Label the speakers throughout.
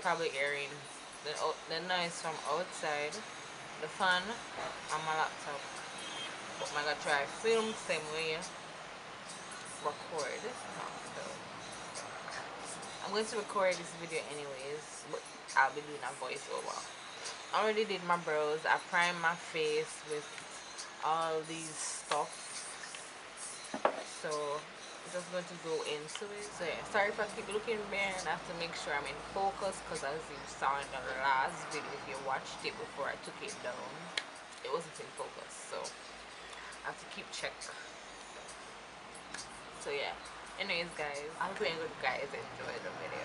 Speaker 1: probably hearing the noise from outside, the fan, and my laptop. But I'm gonna try film same way, record. So I'm going to record this video anyways, but I'll be doing a voiceover. I already did my brows. I primed my face with all these stuff. So I'm just going to go into it. So yeah, sorry if I keep looking bare, and I have to make sure I'm in focus, because as you saw in the last video, if you watched it before I took it down, it wasn't in focus. So I have to keep check. So yeah, anyways guys, I hope you guys enjoyed the video.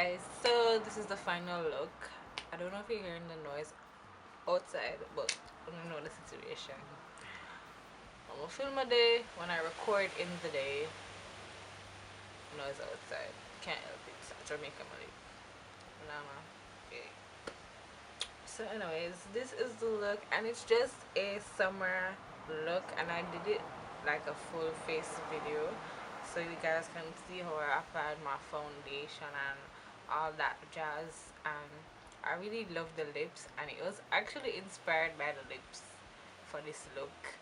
Speaker 1: guys, so this is the final look. I don't know if you're hearing the noise outside, but I don't know the situation. I'm gonna film a day. When I record in the day, noise outside. Can't help it. It's Jamaica Malay. Nah. Okay. So anyways, this is the look, and it's just a summer look, and I did it like a full face video so you guys can see how I applied my foundation and all that jazz. And I really love the lips, and it was actually inspired by the lips for this look,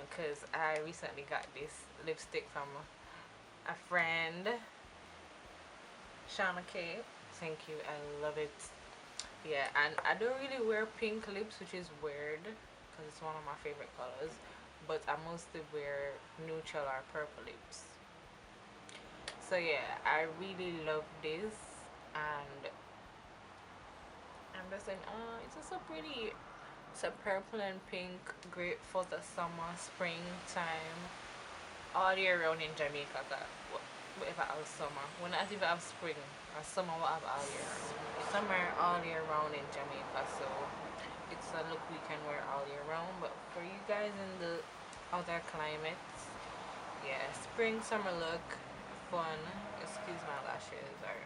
Speaker 1: because I recently got this lipstick from a friend, Shauna K. Thank you, I love it. Yeah, and I don't really wear pink lips, which is weird because it's one of my favorite colors. But I mostly wear neutral or purple lips. So yeah, I really love this, and I'm just saying, it's just so pretty. It's a purple and pink, great for the summer, springtime, all year round in Jamaica. Whatever have summer, we not even have spring. Or summer we have all year round. It's summer all year round in Jamaica, so it's a look we can wear all year round. But for you guys in the other climates, yeah, spring summer look, fun. Excuse my lashes, or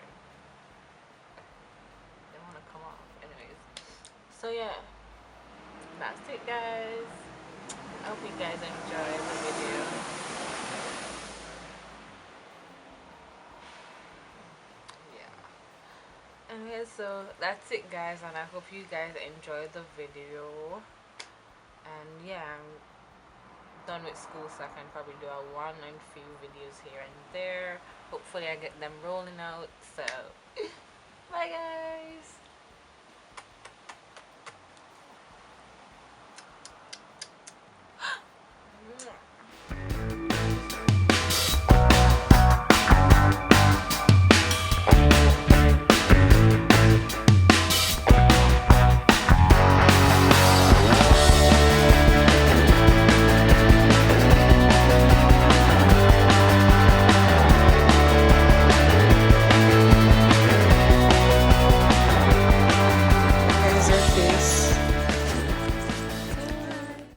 Speaker 1: they wanna come off. Anyways, so yeah, that's it, guys. I hope you guys enjoyed the video. Yeah. Okay, so that's it, guys, and I hope you guys enjoyed the video. And yeah, I'm done with school, so I can probably do a one and few videos here and there. Hopefully I get them rolling out. So